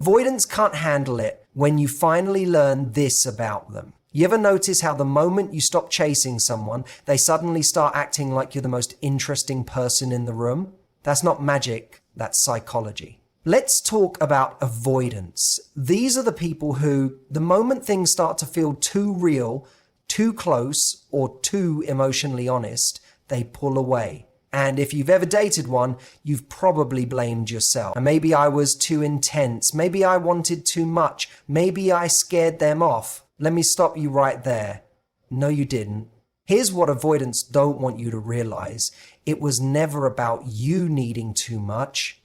Avoidants can't handle it when you finally learn this about them. You ever notice how the moment you stop chasing someone, they suddenly start acting like you're the most interesting person in the room? That's not magic, that's psychology. Let's talk about avoidance. These are the people who, the moment things start to feel too real, too close, or too emotionally honest, they pull away. And if you've ever dated one, you've probably blamed yourself. And maybe I was too intense. Maybe I wanted too much. Maybe I scared them off. Let me stop you right there. No, you didn't. Here's what avoidants don't want you to realize. It was never about you needing too much.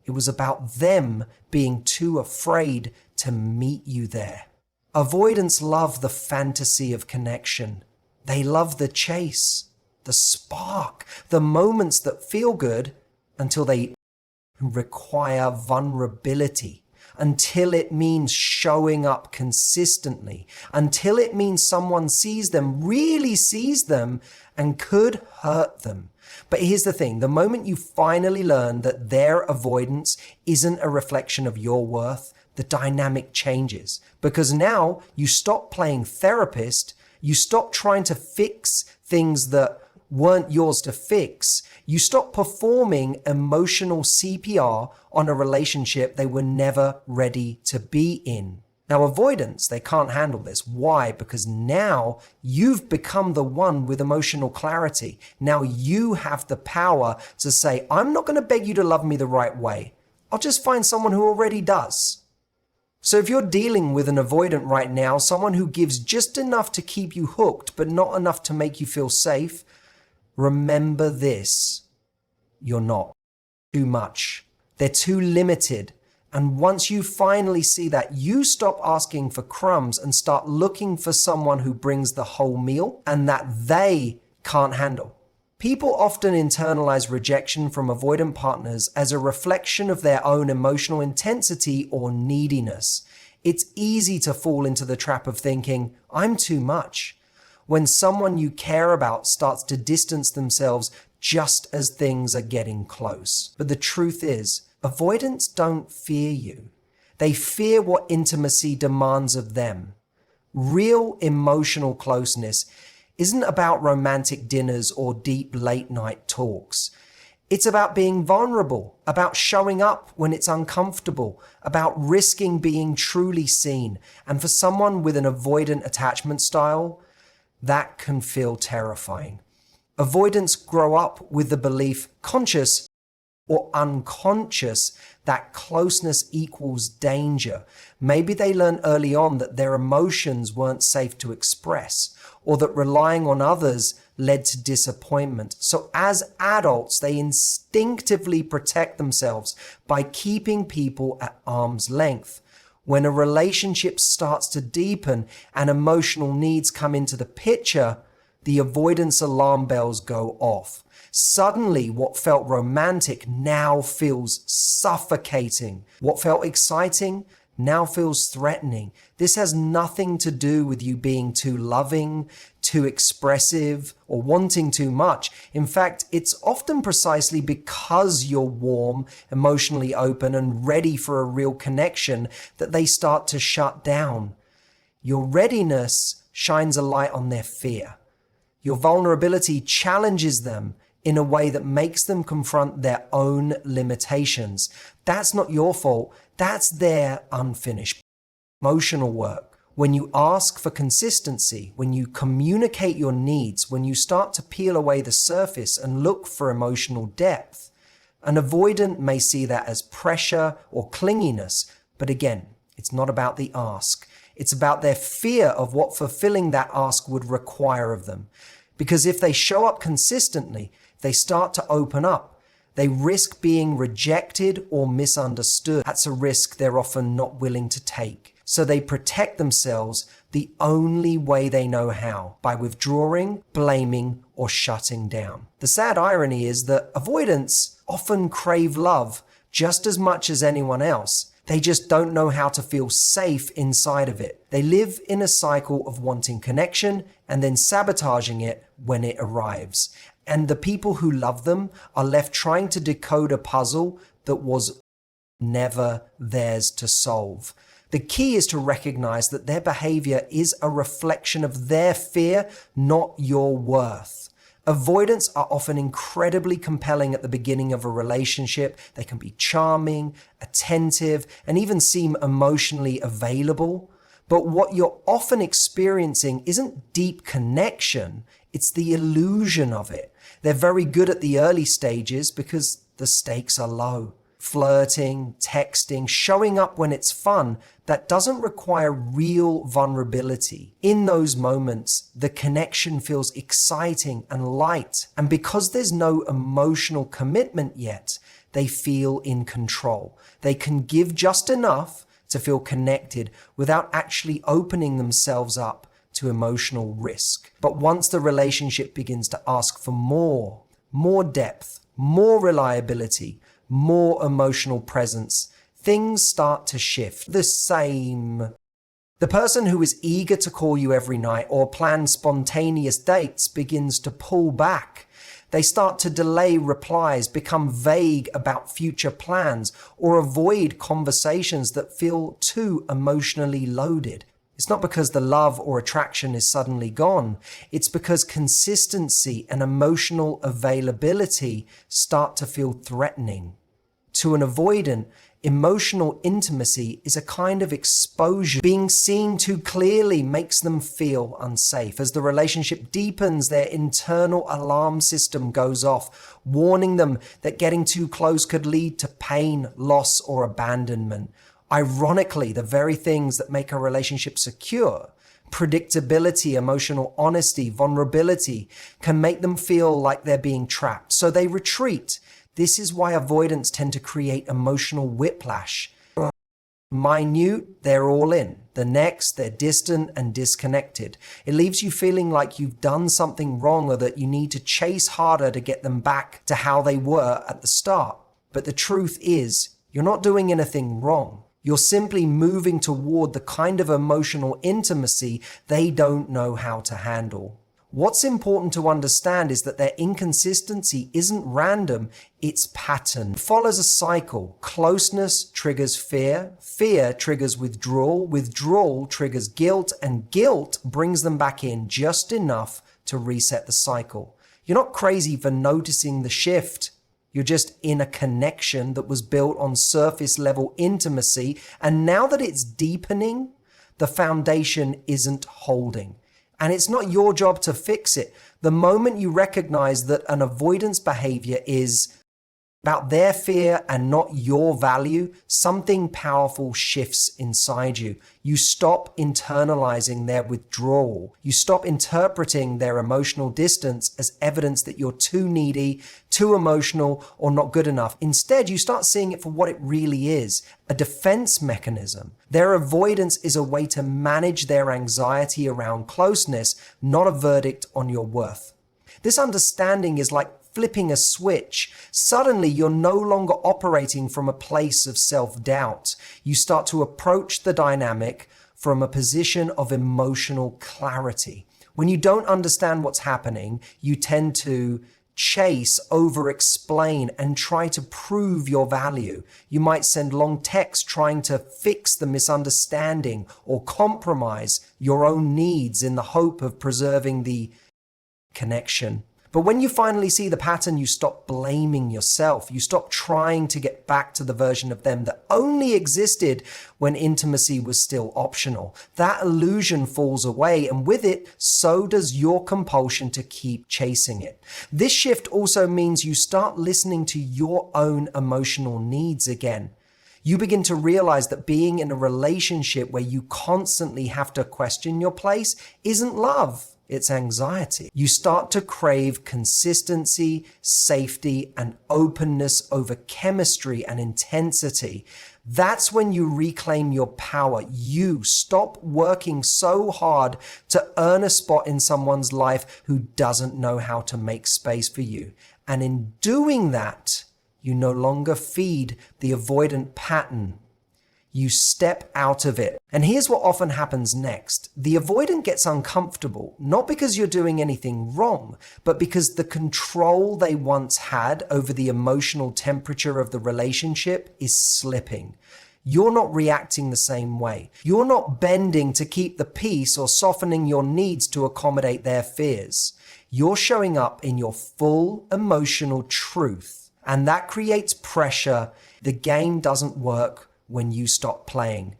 It was about them being too afraid to meet you there. Avoidants love the fantasy of connection. They love the chase, the spark, the moments that feel good until they require vulnerability, until it means showing up consistently, until it means someone sees them, really sees them, and could hurt them. But here's the thing, the moment you finally learn that their avoidance isn't a reflection of your worth, the dynamic changes. Because now you stop playing therapist, you stop trying to fix things that weren't yours to fix. You stop performing emotional CPR on a relationship they were never ready to be in. Now, avoidance, they can't handle this. Why? Because now you've become the one with emotional clarity. Now you have the power to say, I'm not going to beg you to love me the right way. I'll just find someone who already does. So if you're dealing with an avoidant right now, someone who gives just enough to keep you hooked, but not enough to make you feel safe, remember this. You're not. Too much. They're too limited. And once you finally see that, you stop asking for crumbs and start looking for someone who brings the whole meal and that they can't handle. People often internalize rejection from avoidant partners as a reflection of their own emotional intensity or neediness. It's easy to fall into the trap of thinking, I'm too much, when someone you care about starts to distance themselves just as things are getting close. But the truth is, avoidants don't fear you. They fear what intimacy demands of them. Real emotional closeness isn't about romantic dinners or deep late-night talks. It's about being vulnerable, about showing up when it's uncomfortable, about risking being truly seen. And for someone with an avoidant attachment style, that can feel terrifying. Avoidants grow up with the belief, conscious or unconscious, that closeness equals danger. Maybe they learn early on that their emotions weren't safe to express, or that relying on others led to disappointment. So as adults, they instinctively protect themselves by keeping people at arm's length. When a relationship starts to deepen and emotional needs come into the picture, the avoidance alarm bells go off. Suddenly, what felt romantic now feels suffocating. What felt exciting now feels threatening. This has nothing to do with you being too loving, too expressive, or wanting too much. In fact, it's often precisely because you're warm, emotionally open, and ready for a real connection that they start to shut down. Your readiness shines a light on their fear. Your vulnerability challenges them in a way that makes them confront their own limitations. That's not your fault. That's their unfinished emotional work. When you ask for consistency, when you communicate your needs, when you start to peel away the surface and look for emotional depth, an avoidant may see that as pressure or clinginess. But again, it's not about the ask. It's about their fear of what fulfilling that ask would require of them. Because if they show up consistently, they start to open up. They risk being rejected or misunderstood. That's a risk they're often not willing to take. So they protect themselves the only way they know how, by withdrawing, blaming, or shutting down. The sad irony is that avoidants often crave love just as much as anyone else. They just don't know how to feel safe inside of it. They live in a cycle of wanting connection and then sabotaging it when it arrives. And the people who love them are left trying to decode a puzzle that was never theirs to solve. The key is to recognize that their behavior is a reflection of their fear, not your worth. Avoidants are often incredibly compelling at the beginning of a relationship. They can be charming, attentive, and even seem emotionally available. But what you're often experiencing isn't deep connection, it's the illusion of it. They're very good at the early stages because the stakes are low. Flirting, texting, showing up when it's fun, that doesn't require real vulnerability. In those moments, the connection feels exciting and light. And because there's no emotional commitment yet, they feel in control. They can give just enough to feel connected without actually opening themselves up to emotional risk. But once the relationship begins to ask for more depth, more reliability, more emotional presence, things start to shift. The person who is eager to call you every night or plan spontaneous dates begins to pull back. They start to delay replies, become vague about future plans, or avoid conversations that feel too emotionally loaded. It's not because the love or attraction is suddenly gone. It's because consistency and emotional availability start to feel threatening. To an avoidant, emotional intimacy is a kind of exposure. Being seen too clearly makes them feel unsafe. As the relationship deepens, their internal alarm system goes off, warning them that getting too close could lead to pain, loss, or abandonment. Ironically, the very things that make a relationship secure, predictability, emotional honesty, vulnerability, can make them feel like they're being trapped. So they retreat. This is why avoidants tend to create emotional whiplash. Minute, they're all in. The next, they're distant and disconnected. It leaves you feeling like you've done something wrong or that you need to chase harder to get them back to how they were at the start. But the truth is, you're not doing anything wrong. You're simply moving toward the kind of emotional intimacy they don't know how to handle. What's important to understand is that their inconsistency isn't random, it's pattern. It follows a cycle. Closeness triggers fear, fear triggers withdrawal, withdrawal triggers guilt, and guilt brings them back in just enough to reset the cycle. You're not crazy for noticing the shift. You're just in a connection that was built on surface level intimacy, and now that it's deepening, the foundation isn't holding. And it's not your job to fix it. The moment you recognize that an avoidance behavior is about their fear and not your value, something powerful shifts inside you. You stop internalizing their withdrawal. You stop interpreting their emotional distance as evidence that you're too needy, too emotional, or not good enough. Instead, you start seeing it for what it really is, a defense mechanism. Their avoidance is a way to manage their anxiety around closeness, not a verdict on your worth. This understanding is like flipping a switch. Suddenly, you're no longer operating from a place of self-doubt. You start to approach the dynamic from a position of emotional clarity. When you don't understand what's happening, you tend to chase, over-explain, and try to prove your value. You might send long texts trying to fix the misunderstanding or compromise your own needs in the hope of preserving the connection. But when you finally see the pattern, you stop blaming yourself. You stop trying to get back to the version of them that only existed when intimacy was still optional. That illusion falls away, and with it, so does your compulsion to keep chasing it. This shift also means you start listening to your own emotional needs again. You begin to realize that being in a relationship where you constantly have to question your place isn't love. It's anxiety. You start to crave consistency, safety, and openness over chemistry and intensity. That's when you reclaim your power. You stop working so hard to earn a spot in someone's life who doesn't know how to make space for you. And in doing that, you no longer feed the avoidant pattern. You step out of it. And here's what often happens next. The avoidant gets uncomfortable, not because you're doing anything wrong, but because the control they once had over the emotional temperature of the relationship is slipping. You're not reacting the same way. You're not bending to keep the peace or softening your needs to accommodate their fears. You're showing up in your full emotional truth, and that creates pressure. The game doesn't work when you stop playing.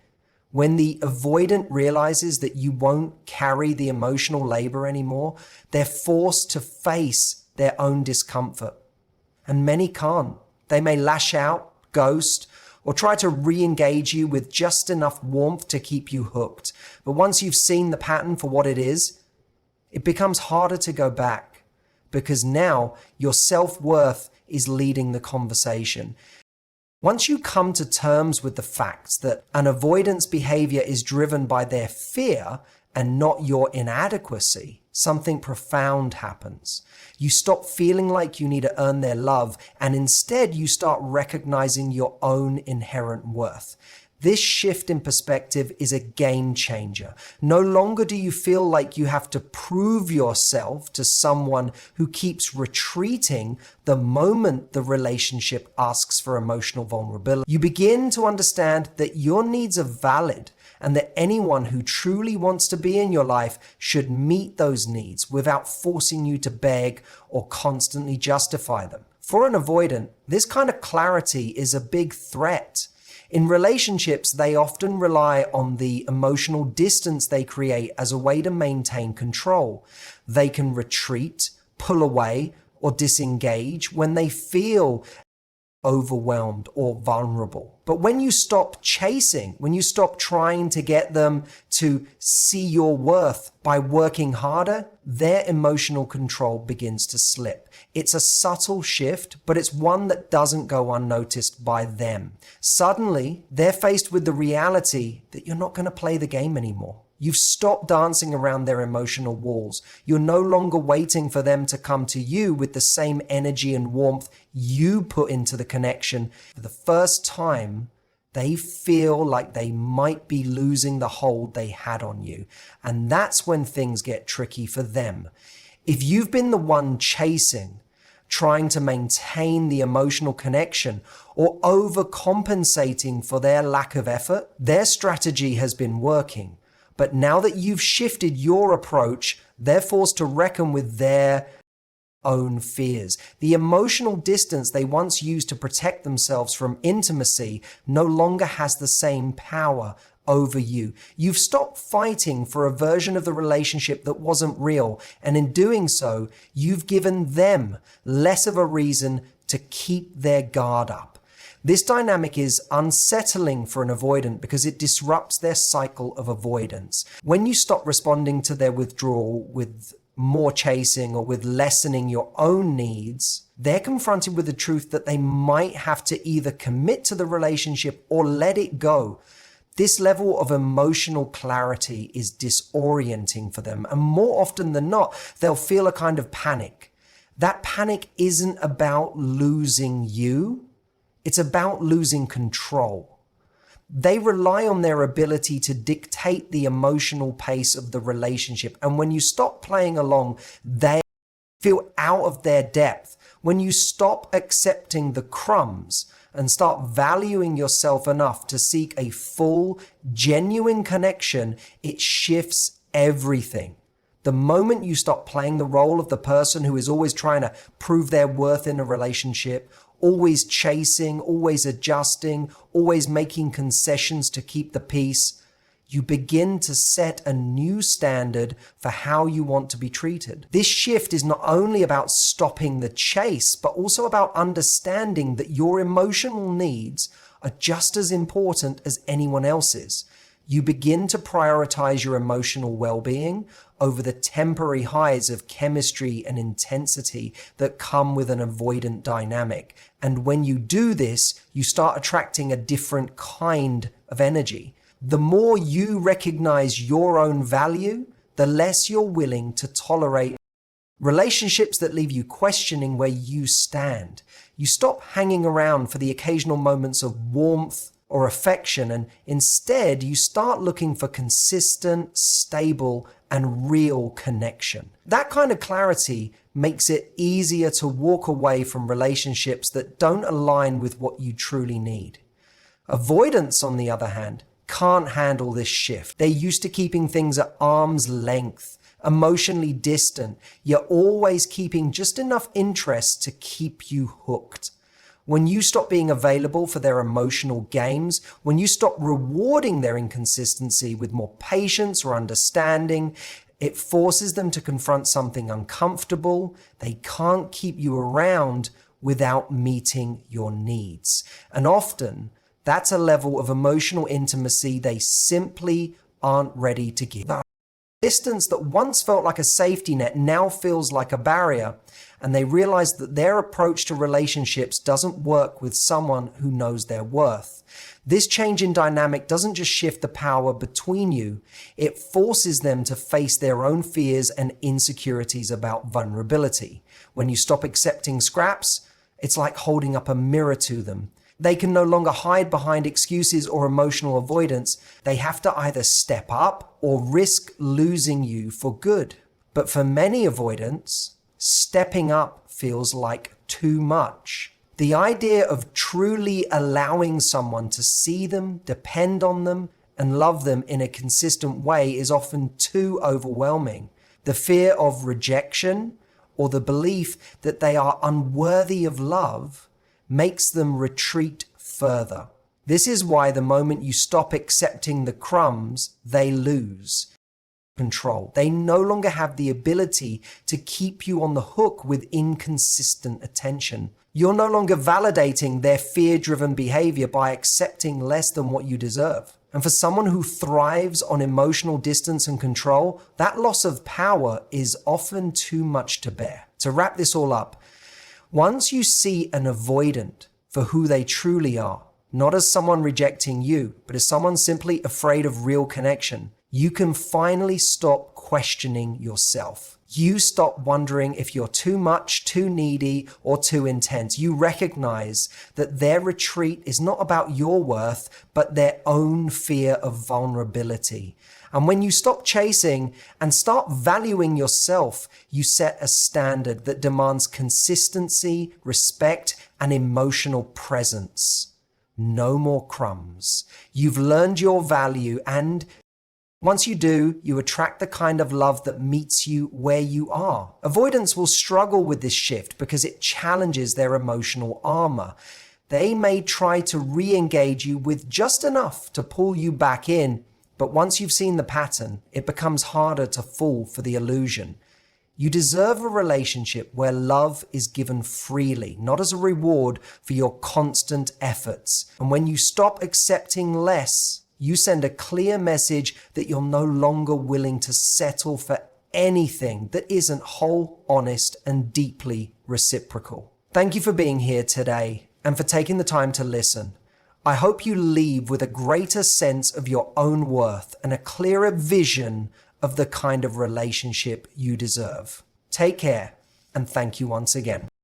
When the avoidant realizes that you won't carry the emotional labor anymore, they're forced to face their own discomfort. And many can't. They may lash out, ghost, or try to re-engage you with just enough warmth to keep you hooked. But once you've seen the pattern for what it is, it becomes harder to go back, because now your self-worth is leading the conversation. Once you come to terms with the facts that an avoidance behavior is driven by their fear and not your inadequacy, something profound happens. You stop feeling like you need to earn their love, and instead you start recognizing your own inherent worth. This shift in perspective is a game changer. No longer do you feel like you have to prove yourself to someone who keeps retreating the moment the relationship asks for emotional vulnerability. You begin to understand that your needs are valid, and that anyone who truly wants to be in your life should meet those needs without forcing you to beg or constantly justify them. For an avoidant, this kind of clarity is a big threat. In relationships, they often rely on the emotional distance they create as a way to maintain control. They can retreat, pull away, or disengage when they feel overwhelmed or vulnerable. But when you stop chasing, when you stop trying to get them to see your worth by working harder, their emotional control begins to slip. It's a subtle shift, but it's one that doesn't go unnoticed by them. Suddenly, they're faced with the reality that you're not going to play the game anymore. You've stopped dancing around their emotional walls. You're no longer waiting for them to come to you with the same energy and warmth you put into the connection. For the first time, they feel like they might be losing the hold they had on you. And that's when things get tricky for them. If you've been the one chasing, trying to maintain the emotional connection, or overcompensating for their lack of effort, their strategy has been working. But now that you've shifted your approach, they're forced to reckon with their own fears. The emotional distance they once used to protect themselves from intimacy no longer has the same power over you. You've stopped fighting for a version of the relationship that wasn't real, and in doing so, you've given them less of a reason to keep their guard up. This dynamic is unsettling for an avoidant because it disrupts their cycle of avoidance. When you stop responding to their withdrawal with more chasing or with lessening your own needs, they're confronted with the truth that they might have to either commit to the relationship or let it go. This level of emotional clarity is disorienting for them, and more often than not, they'll feel a kind of panic. That panic isn't about losing you. It's about losing control. They rely on their ability to dictate the emotional pace of the relationship. And when you stop playing along, they feel out of their depth. When you stop accepting the crumbs and start valuing yourself enough to seek a full, genuine connection, it shifts everything. The moment you stop playing the role of the person who is always trying to prove their worth in a relationship, always chasing, always adjusting, always making concessions to keep the peace, you begin to set a new standard for how you want to be treated. This shift is not only about stopping the chase, but also about understanding that your emotional needs are just as important as anyone else's. You begin to prioritize your emotional well-being over the temporary highs of chemistry and intensity that come with an avoidant dynamic. And when you do this, you start attracting a different kind of energy. The more you recognize your own value, the less you're willing to tolerate relationships that leave you questioning where you stand. You stop hanging around for the occasional moments of warmth or affection, and instead you start looking for consistent, stable, and real connection. That kind of clarity makes it easier to walk away from relationships that don't align with what you truly need. Avoidants, on the other hand, can't handle this shift. They're used to keeping things at arm's length, emotionally distant, yet always keeping just enough interest to keep you hooked. When you stop being available for their emotional games, when you stop rewarding their inconsistency with more patience or understanding, it forces them to confront something uncomfortable. They can't keep you around without meeting your needs. And often, that's a level of emotional intimacy they simply aren't ready to give. Distance that once felt like a safety net now feels like a barrier, and they realize that their approach to relationships doesn't work with someone who knows their worth. This change in dynamic doesn't just shift the power between you, it forces them to face their own fears and insecurities about vulnerability. When you stop accepting scraps, it's like holding up a mirror to them. They can no longer hide behind excuses or emotional avoidance. They have to either step up or risk losing you for good. But for many avoidants, stepping up feels like too much. The idea of truly allowing someone to see them, depend on them, and love them in a consistent way is often too overwhelming. The fear of rejection or the belief that they are unworthy of love makes them retreat further. This is why the moment you stop accepting the crumbs, they lose control. They no longer have the ability to keep you on the hook with inconsistent attention. You're no longer validating their fear-driven behavior by accepting less than what you deserve. And for someone who thrives on emotional distance and control, that loss of power is often too much to bear. To wrap this all up, once you see an avoidant for who they truly are, not as someone rejecting you, but as someone simply afraid of real connection, you can finally stop questioning yourself. You stop wondering if you're too much, too needy, or too intense. You recognize that their retreat is not about your worth, but their own fear of vulnerability. And when you stop chasing and start valuing yourself, you set a standard that demands consistency, respect, and emotional presence. No more crumbs. You've learned your value, and once you do, you attract the kind of love that meets you where you are. Avoidants will struggle with this shift because it challenges their emotional armor. They may try to re-engage you with just enough to pull you back in, but once you've seen the pattern, it becomes harder to fall for the illusion. You deserve a relationship where love is given freely, not as a reward for your constant efforts. And when you stop accepting less, you send a clear message that you're no longer willing to settle for anything that isn't whole, honest, and deeply reciprocal. Thank you for being here today and for taking the time to listen. I hope you leave with a greater sense of your own worth and a clearer vision of the kind of relationship you deserve. Take care, and thank you once again.